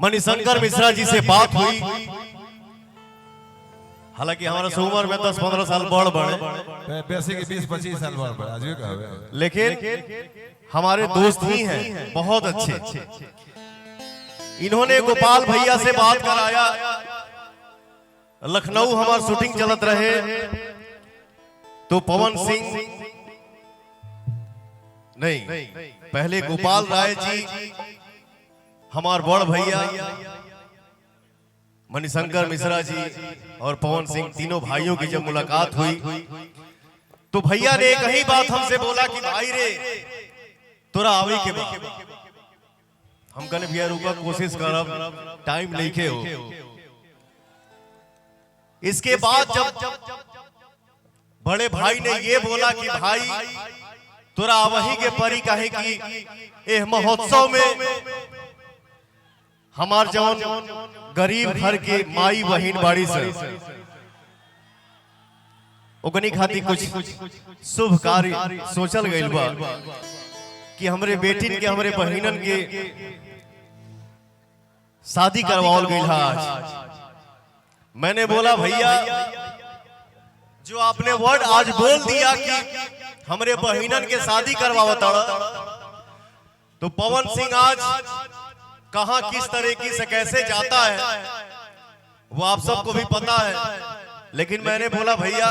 मणिशंकर मिश्रा जी से बात हुई। हालांकि हमारा से उम्र में 10-15 साल बड़े वैसे के 20-25 साल बड़े लेकिन हमारे दोस्त ही हैं, बहुत अच्छे। इन्होंने गोपाल भैया से बात कराया। लखनऊ हमार शूटिंग चलत रहे तो पवन सिंह नहीं, पहले गोपाल राय जी, हमार बड़ भैया मणिशंकर मिश्रा जी और पवन सिंह, तीनों भाइयों की जब मुलाकात हुई तो भैया ने एक ही बात हमसे बोला कि भाई रे तोरा आवे के बाद हम कहने भैया रुका, कोशिश करब, टाइम लेके हो। इसके बाद जब बड़े भाई ने ये बोला कि भाई तोरा वही के परी कहे कि एह महोत्सव में हमार जौन गरीब घर के माई बहिन बाड़ी से ओकनी खातिर कुछ शुभ कार्य सोचल गइल बा कि हमरे बेटिन के, हमरे बहिनन के शादी करवाओल गइल है आज। मैंने बोला भैया जो आपने वर्ड आज बोल दिया कि हमरे बहिनन के शादी करवावता, तो पवन सिंह आज कहां किस तरीके से कैसे जाता है वो आप सबको भी पता है। लेकिन मैंने बोला भैया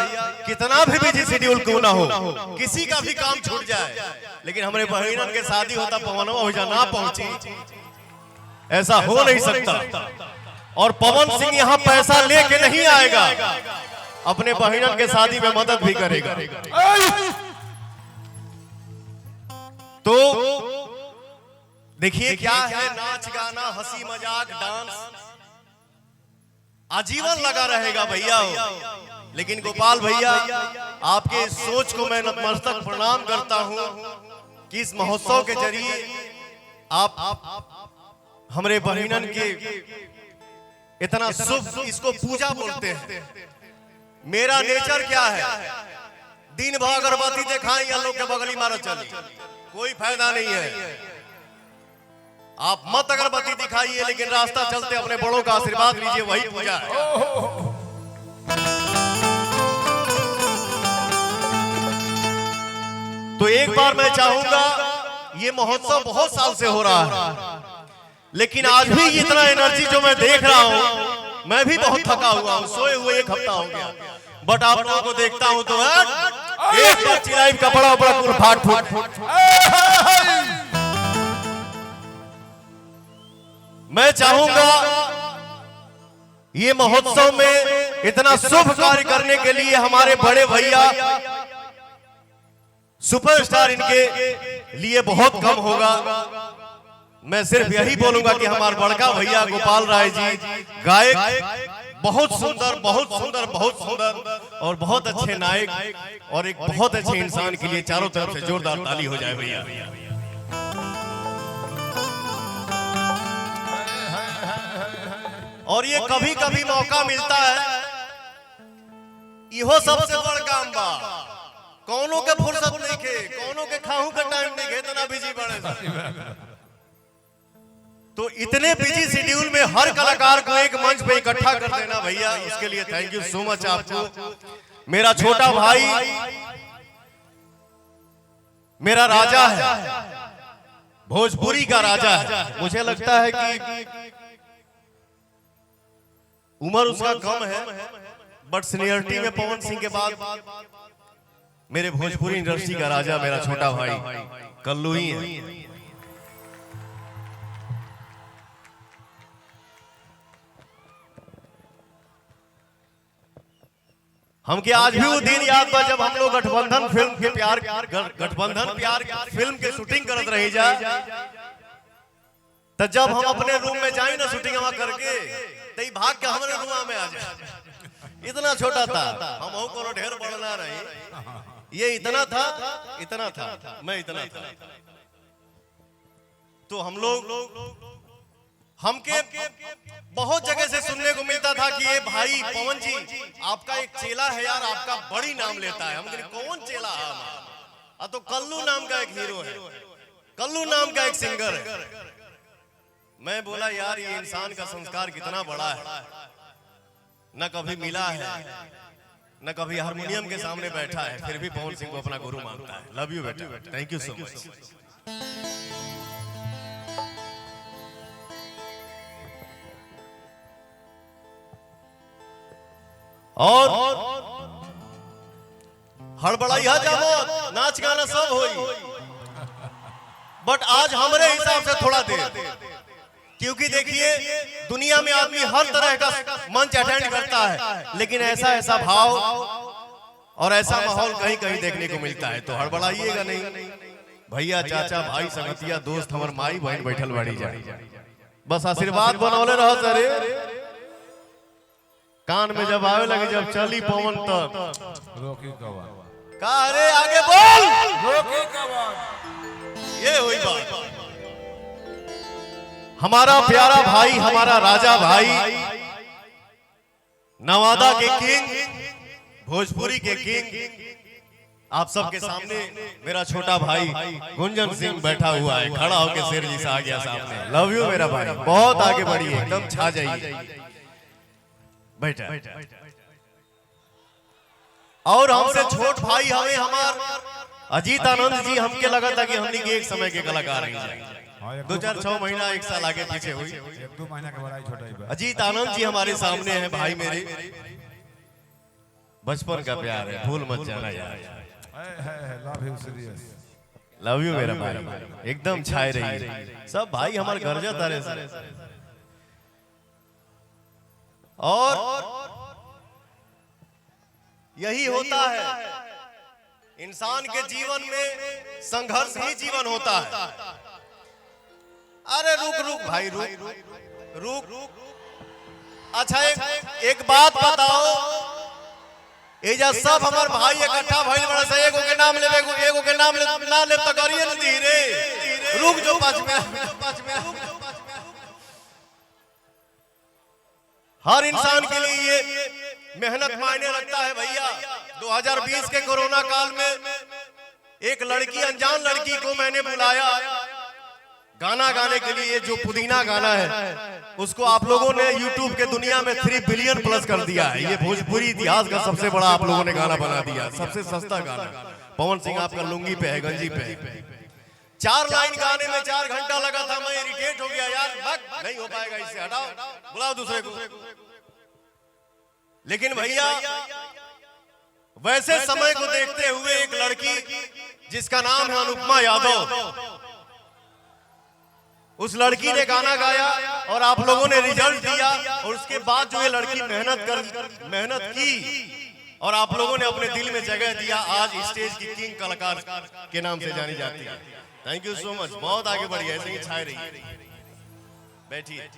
कितना भी बिजी शेड्यूल क्यों ना हो, किसी का भी काम छूट जाए, लेकिन हमरे बहिनन के शादी होता पवनवा हो जा ना पहुंची, ऐसा हो नहीं सकता। और पवन सिंह यहाँ पैसा लेके नहीं आएगा, अपने बहिनन के शादी में मदद भी करेगा। तो देखिए क्या है, नाच गाना हंसी मजाक डांस आजीवन लगा रहेगा भैया। लेकिन गोपाल भैया आपके सोच को मैं नतमस्तक प्रणाम करता हूं कि इस महोत्सव के जरिए आप हमरे बहिनन के इतना शुभ, इसको पूजा बोलते हैं। मेरा नेचर क्या है, दिन भर अगरबत्ती दिखाएं या लोग के बगली मारो चली, कोई फायदा नहीं है। आप मत अगरबत्ती दिखाइए, लेकिन रास्ता चलते अपने बड़ों का आशीर्वाद लीजिए, वही पूजा है। तो एक बार मैं चाहूंगा, ये महोत्सव बहुत साल से हो रहा है, लेकिन आज भी इतना एनर्जी जो मैं देख रहा हूं, मैं भी बहुत थका हुआ हूं, सोए हुए 1 हफ्ता हो गया, बट आप लोगों को देखता हूं तो एक बार चिराई कपड़ा बड़ा कुल फाट फूट। मैं चाहूंगा ये महोत्सव में इतना शुभ कार्य करने के लिए हमारे बड़े भैया सुपरस्टार, इनके लिए बहुत कम होगा। मैं सिर्फ यही बोलूंगा कि हमारे बड़का भैया गोपाल राय जी गायक, बहुत सुंदर, बहुत सुंदर, बहुत सुंदर और बहुत अच्छे नायक और एक बहुत अच्छे इंसान के लिए चारों तरफ से जोरदार ताली हो जाए भैया। और ये कभी कभी मौका मिलता है, इहो सबसे बड़ काम बा। कौनों के फुर्सत नहीं के, कौनों के खाहू का टाइम नहीं के, इतना बिजी बड़े। तो इतने बिजी शेड्यूल में हर कलाकार को एक मंच पे इकट्ठा कर देना भैया, इसके लिए थैंक यू सो मच आपको। मेरा छोटा भाई मेरा राजा है, भोजपुरी का राजा है। मुझे लगता है कि उम्र उसका कम है, बट सीनियरिटी में पवन सिंह के बाद मेरे भोजपुरी इंडस्ट्री का राजा मेरा छोटा भाई कल्लू ही है। हमके आज भी वो दिन याद बा जब हम लोग गठबंधन फिल्म के प्यार फिल्म के शूटिंग करत रही जा, तो जब हम अपने रूम में जाए ना शूटिंग वहां करके, तो भाग के हमारे रूम में आ जाए। इतना छोटा था, हम को ढेर बढ़ना रही, ये इतना था, मैं इतना था। तो हम लोग हमके बहुत जगह से सुनने को मिलता था कि ये भाई पवन जी आपका एक चेला है यार, आपका बड़ी नाम लेता है। हम कहे कौन चेला है? तो कल्लू नाम का एक हीरो है, कल्लू नाम का एक सिंगर है। मैं बोला यार ये इंसान का संस्कार कितना बड़ा है, न कभी मिला है न कभी हारमोनियम के सामने बैठा है, फिर भी पवन सिंह को अपना गुरु मानता है। लव यू बेटा, थैंक यू सो मच। और हड़बड़ाई जामो, नाच गाना सब होई, बट आज हमारे हिसाब से थोड़ा देर, क्योंकि देखिए दुनिया में आदमी हर तरह का मंच अटेंड करता है, लेकिन ऐसा ऐसा भाव और ऐसा माहौल कहीं कहीं देखने को मिलता है। तो हड़बड़ाइएगा नहीं भैया, चाचा, भाई, संगतिया, दोस्त, हमार माई बहन बैठल बाड़ी जाए, बस आशीर्वाद बनौले रहो सरे। कान में जब आवे लगे, जब चली पवन तक रोकी कवा का, अरे आगे बोल, रोकी कवा, ये हुई बात। हमारा प्यारा भाई, हमारा राजा भाई, नवादा के किंग, भोजपुरी के किंग, आप सबके सामने मेरा छोटा भाई गुंजन सिंह बैठा हुआ है, खड़ा होकर शेर जी से आ गया सामने। लव यू मेरा भाई, बहुत आगे बढ़िए, एकदम छा जाइए बैठा। और हमसे छोट भाई हमें हमार अजीत आनंद जी, हमके लगा था कि हमने एक समय के कलाकार हैं, 2-4-6 महीना 1 साल आगे पीछे हुई। 1-2 महीना के बड़ा ही छोटा ही। अजीत आनंद जी हमारे सामने हैं, भाई मेरे, बचपन का प्यार है, भूल मत जाना यार। Love you serious, love you मेरा भाई, एकदम छाए रही सब भाई हमारे घर जाता रहे। और यही होता है इंसान के जीवन में, संघर्ष ही जीवन होता है। अरे रुक रुक भाई, रुक रुक। अच्छा एक बात बताओ, एजा सब हमार भाई इकट्ठा भइल बड़ा सा, एगो के नाम लेबे, एगो के नाम ना ले तो करिए न धीरे, रुक जो 5 मिनट। हर इंसान के लिए ये मेहनत मायने रखता है भैया। 2020 के कोरोना काल में एक लड़की, अनजान लड़की को मैंने बुलाया गाना गाने के लिए, जो पुदीना गाना है उसको आप लोगों ने YouTube के दुनिया में 3 बिलियन प्लस कर दिया है। ये भोजपुरी इतिहास का सबसे बड़ा आप लोगों ने गाना बना दिया, सबसे सस्ता गाना। पवन सिंह आपका लुंगी पे है, गंजी पे है। 4 लाइन गाने में 4 घंटा लगा था, मैं इरिटेट हो गया यार, नहीं हो पाएगा, इससे हटाओ, बुलाओ दूसरे को। लेकिन भैया वैसे समय को देखते हुए एक लड़की जिसका नाम है अनुपमा यादव, उस लड़की ने गाना गाया और आप लोगों ने रिजल्ट दिया, और उसके बाद जो ये लड़की मेहनत की और आप लोगों ने अपने दिल में जगह दिया, आज स्टेज की किंग कलाकार के नाम से जानी जाती है। थैंक यू सो मच, बहुत आगे बढ़ी है, ऐसे ही छाए रही। बैठिए।